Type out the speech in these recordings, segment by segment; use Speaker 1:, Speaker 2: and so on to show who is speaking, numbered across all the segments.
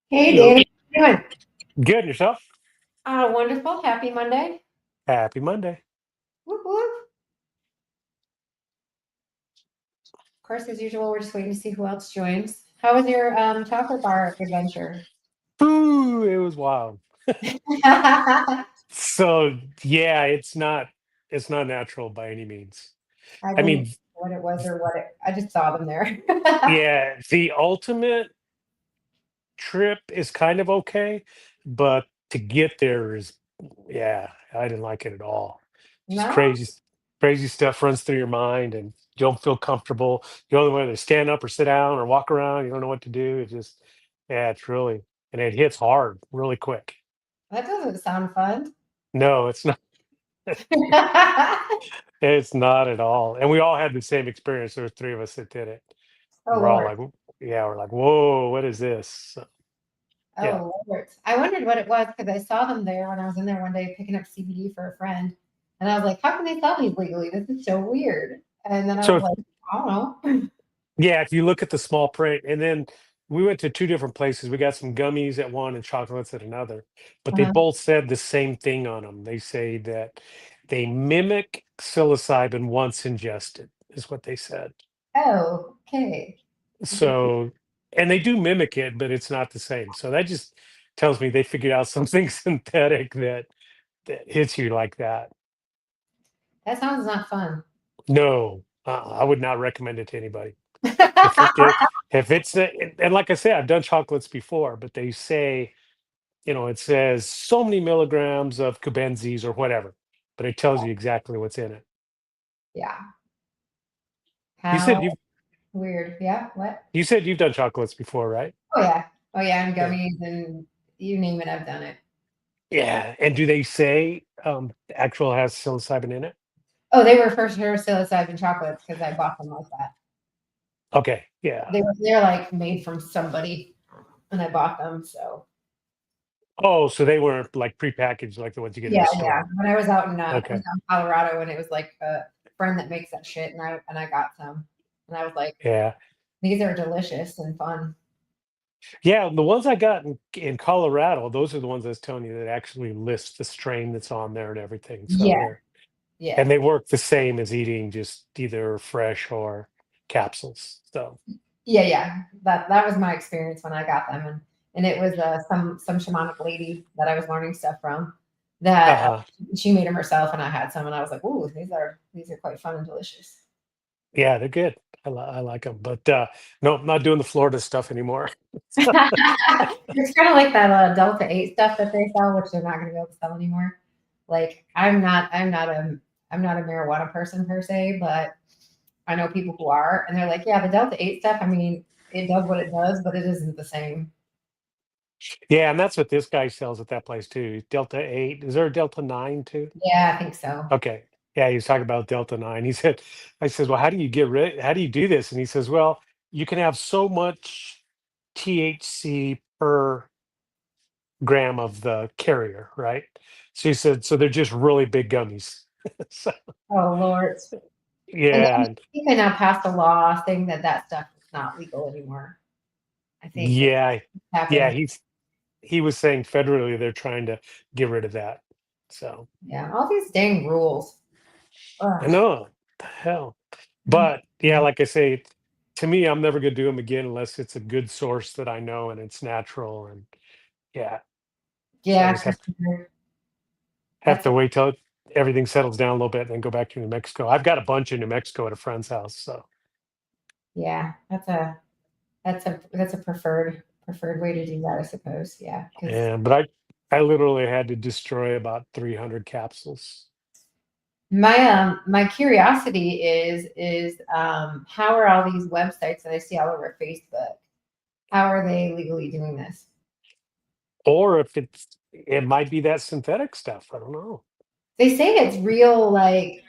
Speaker 1: Hey,
Speaker 2: Hello.
Speaker 1: Danny. How you doing?
Speaker 2: Good, and yourself?
Speaker 1: Wonderful. Happy Monday.
Speaker 2: Happy Monday.
Speaker 1: Whoop, whoop. Of course, as usual, we're just waiting to see who else joins. How was your chocolate bar adventure?
Speaker 2: Ooh, it was wild.
Speaker 1: I
Speaker 2: So yeah, it's not natural by any means. I
Speaker 1: didn't know
Speaker 2: mean,
Speaker 1: what it was or what it. I just saw them there.
Speaker 2: yeah, the ultimate trip is kind of okay, but to get there is, yeah, I didn't like it at all. Just
Speaker 1: No?
Speaker 2: crazy stuff runs through your mind and you don't feel comfortable. You only want to stand up or sit down or walk around. You don't know what to do. It just, yeah, it's really, and it hits hard really quick.
Speaker 1: That doesn't sound fun.
Speaker 2: No, it's not. It's not at all. And we all had the same experience. There were three of us that did it.
Speaker 1: Oh,
Speaker 2: We're all
Speaker 1: Lord.
Speaker 2: like, yeah, we're like, whoa, what is this? So, yeah.
Speaker 1: Oh, Lord. I wondered what it was because I saw them there when I was in there one day picking up CBD for a friend. And I was like, how can they sell these legally? This is so weird. And then I
Speaker 2: So
Speaker 1: was like, I don't know.
Speaker 2: yeah, if you look at the small print, and then we went to two different places. We got some gummies at one and chocolates at another, but they
Speaker 1: Uh-huh.
Speaker 2: both said the same thing on them. They say that they mimic psilocybin once ingested, is what they said.
Speaker 1: Oh, okay. Good.
Speaker 2: So, and they do mimic it, but it's not the same. So that just tells me they figured out something synthetic that hits you like that.
Speaker 1: That sounds not fun.
Speaker 2: No, I would not recommend it to anybody. If if it's and like I said, I've done chocolates before, but they say, it says so many milligrams of Kubenzis or whatever, but it tells you exactly what's in it.
Speaker 1: Yeah.
Speaker 2: You said
Speaker 1: How
Speaker 2: you've
Speaker 1: weird. Yeah. What?
Speaker 2: you said you've done chocolates before, right?
Speaker 1: Oh, yeah. Oh, yeah. And
Speaker 2: Yeah.
Speaker 1: gummies and you name it, I've done it.
Speaker 2: Yeah. And do they say the actual has psilocybin in it?
Speaker 1: Oh, they were for sure psilocybin chocolates because I bought them like that.
Speaker 2: Okay. Yeah.
Speaker 1: They're like made from somebody. when I bought them. So
Speaker 2: Oh, so they weren't like prepackaged like the ones you get in
Speaker 1: yeah,
Speaker 2: the
Speaker 1: yeah.
Speaker 2: store.
Speaker 1: When I was out in
Speaker 2: Okay.
Speaker 1: Colorado, and it was like a friend that makes that shit, and I got some, and I was like,
Speaker 2: Yeah.
Speaker 1: these are delicious and fun.
Speaker 2: Yeah, the ones I got in Colorado, those are the ones I was telling you that actually list the strain that's on there and everything. So
Speaker 1: Yeah,
Speaker 2: they're
Speaker 1: yeah,
Speaker 2: and they work the same as eating just either fresh or capsules. So
Speaker 1: yeah. That was my experience when I got them, and it was some shamanic lady that I was learning stuff from that
Speaker 2: uh-huh.
Speaker 1: she made them herself, and I had some, and I was like, ooh, these are quite fun and delicious.
Speaker 2: Yeah, they're good. I like them. But no, I'm not doing the Florida stuff anymore.
Speaker 1: It's kind of like that Delta 8 stuff that they sell, which they're not going to be able to sell anymore. Like I'm not a marijuana person per se, but I know people who are, and they're like, yeah, the Delta 8 stuff. I mean, it does what it does, but it isn't the same.
Speaker 2: Yeah, and that's what this guy sells at that place too. Delta 8. Is there a Delta 9 too?
Speaker 1: Yeah, I think so.
Speaker 2: Okay. Yeah, he was talking about Delta 9. He said, I said, well, how do you do this? And he says, well, you can have so much THC per gram of the carrier, right? So he said, so they're just really big gummies. So,
Speaker 1: Oh Lord. And
Speaker 2: yeah,
Speaker 1: then I think they now passed a law saying that that stuff is not legal anymore. I think that
Speaker 2: yeah, yeah.
Speaker 1: happened.
Speaker 2: He was saying federally they're trying to get rid of that. So
Speaker 1: Yeah, all these dang rules.
Speaker 2: I
Speaker 1: Ugh.
Speaker 2: know the hell.
Speaker 1: Mhm.
Speaker 2: But yeah, like I say, to me, I'm never gonna do them again unless it's a good source that I know and it's natural. And yeah, so I
Speaker 1: Yeah,
Speaker 2: just
Speaker 1: for sure.
Speaker 2: have
Speaker 1: That's
Speaker 2: to wait till everything settles down a little bit and then go back to New Mexico. I've got a bunch in New Mexico at a friend's house. So
Speaker 1: yeah, that's a preferred way to do that, I suppose. Yeah, because
Speaker 2: yeah, but I literally had to destroy about 300 capsules.
Speaker 1: my curiosity is how are all these websites that I see all over Facebook? How are they legally doing this?
Speaker 2: Or if it might be that synthetic stuff. I don't know.
Speaker 1: They say it's real like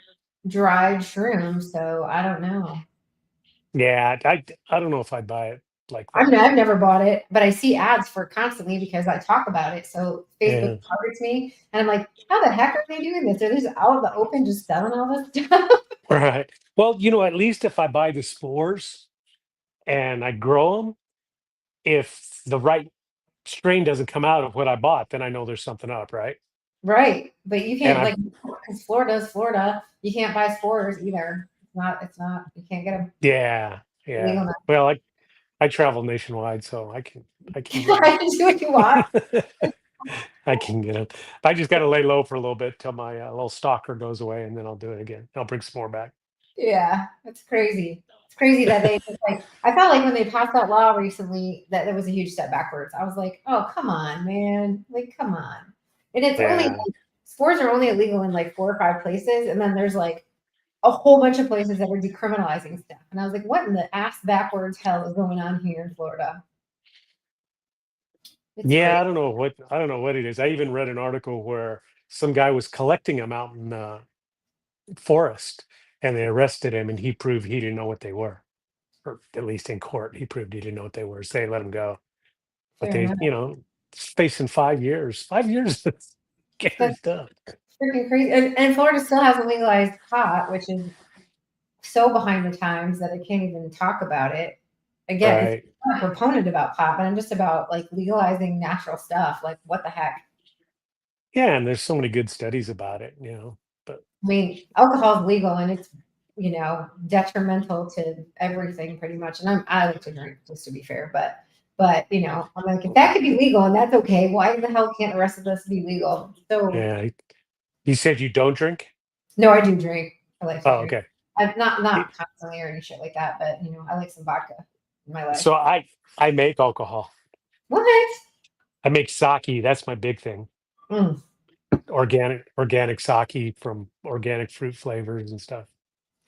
Speaker 1: dried shrooms, so I don't know.
Speaker 2: Yeah, I don't know if I'd buy it like
Speaker 1: I mean,
Speaker 2: that.
Speaker 1: I've never bought it, but I see ads for it constantly because I talk about it. So Facebook
Speaker 2: Yeah.
Speaker 1: targets me, and I'm like, how the heck are they doing this? Are they just out in the open just selling all this stuff?
Speaker 2: Right. Well, at least if I buy the spores and I grow them, if the right strain doesn't come out of what I bought, then I know there's something up, right?
Speaker 1: Right. But you
Speaker 2: And
Speaker 1: can't like because Florida's Florida. You can't buy spores either. It's not you can't get them
Speaker 2: yeah, yeah.
Speaker 1: legal
Speaker 2: Well, I travel nationwide, so I can get
Speaker 1: now.
Speaker 2: them.
Speaker 1: I can do what you want.
Speaker 2: I can get them. I just got to lay low for a little bit till my little stalker goes away, and then I'll do it again. I'll bring some more back.
Speaker 1: Yeah, it's crazy. It's crazy that they just like I felt like when they passed that law recently that it was a huge step backwards. I was like, oh come on, man. Like, come on. And it's only
Speaker 2: Yeah,
Speaker 1: like sports are only illegal in like 4 or 5 places, and then there's like a whole bunch of places that are decriminalizing stuff. And I was like, what in the ass backwards hell is going on here in Florida? It's
Speaker 2: yeah.
Speaker 1: crazy.
Speaker 2: I don't know what it is. I even read an article where some guy was collecting them out in forest, and they arrested him, and he proved he didn't know what they were, or at least in court, he proved he didn't know what they were. So they let him go. But
Speaker 1: Fair enough.
Speaker 2: facing 5 years. 5 years of scary
Speaker 1: That's
Speaker 2: stuff.
Speaker 1: freaking crazy. And Florida still hasn't legalized pot, which is so behind the times that I can't even talk about it. Again, it's
Speaker 2: Right.
Speaker 1: I'm not a proponent about pot, but I'm just about like legalizing natural stuff. Like what the heck?
Speaker 2: Yeah, and there's so many good studies about it. But
Speaker 1: I mean, alcohol is legal and it's detrimental to everything pretty much. And I like to drink just to be fair, but I'm like if that could be legal and that's okay, why the hell can't the rest of this be legal? So
Speaker 2: yeah, you said you don't drink?
Speaker 1: no, I do drink. I like to
Speaker 2: Oh,
Speaker 1: drink.
Speaker 2: okay.
Speaker 1: I'm
Speaker 2: Y-
Speaker 1: not constantly or any shit like that, but I like some vodka in my life.
Speaker 2: So I make alcohol.
Speaker 1: What?
Speaker 2: I make sake. That's my big thing.
Speaker 1: Mm,
Speaker 2: Organic sake from organic fruit flavors and stuff.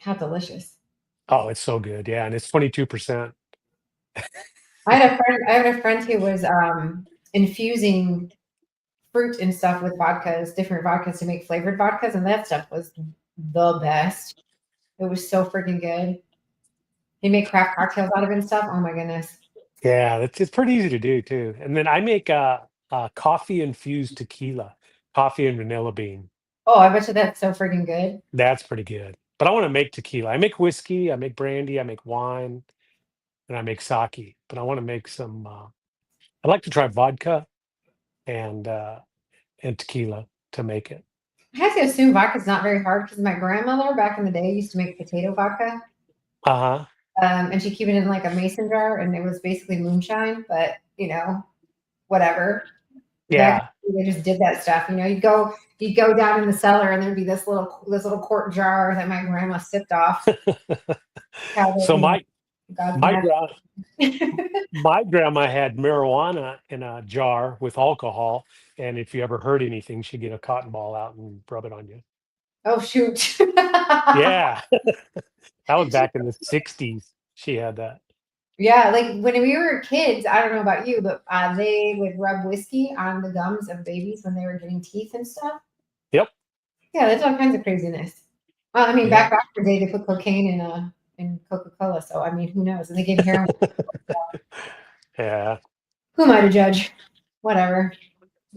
Speaker 1: how delicious.
Speaker 2: Oh, it's so good. Yeah, and it's 22%.
Speaker 1: I had a friend who was infusing fruit and stuff with vodkas, different vodkas to make flavored vodkas, and that stuff was the best. It was so freaking good. He made craft cocktails out of it and stuff. Oh my goodness.
Speaker 2: Yeah, it's pretty easy to do too. And then I make coffee infused tequila, coffee and vanilla bean.
Speaker 1: Oh, I bet you that's so freaking good.
Speaker 2: That's pretty good. But I want to make tequila. I make whiskey, I make brandy, I make wine, and I make sake. But I want to make some. I'd like to try vodka and uh, and tequila to make it.
Speaker 1: I have to assume vodka's not very hard because my grandmother back in the day used to make potato vodka.
Speaker 2: Uh huh.
Speaker 1: And she'd keep it in like a mason jar, and it was basically moonshine, but whatever. Back
Speaker 2: Yeah.
Speaker 1: they just did that stuff. You'd go down in the cellar, and there'd be this little quart jar that my grandma sipped off. How
Speaker 2: So
Speaker 1: God's
Speaker 2: my
Speaker 1: magic.
Speaker 2: gra- my grandma had marijuana in a jar with alcohol, and if you ever heard anything, she'd get a cotton ball out and rub it on you.
Speaker 1: Oh shoot.
Speaker 2: Yeah, that was back in the '60s. She had that.
Speaker 1: Yeah, like when we were kids, I don't know about you, but they would rub whiskey on the gums of babies when they were getting teeth and stuff.
Speaker 2: Yep.
Speaker 1: Yeah, that's all kinds of craziness. Well, I mean,
Speaker 2: Yeah.
Speaker 1: back in the day, they put cocaine in Coca Cola, so I mean, who knows? And they gave heroin.
Speaker 2: Yeah.
Speaker 1: Who am I to judge? Whatever,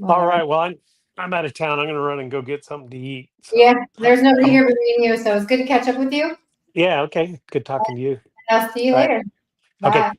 Speaker 2: All
Speaker 1: whatever.
Speaker 2: right. Well, I'm out of town. I'm gonna run and go get something to eat.
Speaker 1: Yeah,
Speaker 2: So
Speaker 1: there's nobody
Speaker 2: I'm
Speaker 1: here but me and you, so it's good to catch up with you.
Speaker 2: yeah. Okay. Good talking to you.
Speaker 1: I'll see you
Speaker 2: All right.
Speaker 1: later.
Speaker 2: Okay.
Speaker 1: Bye.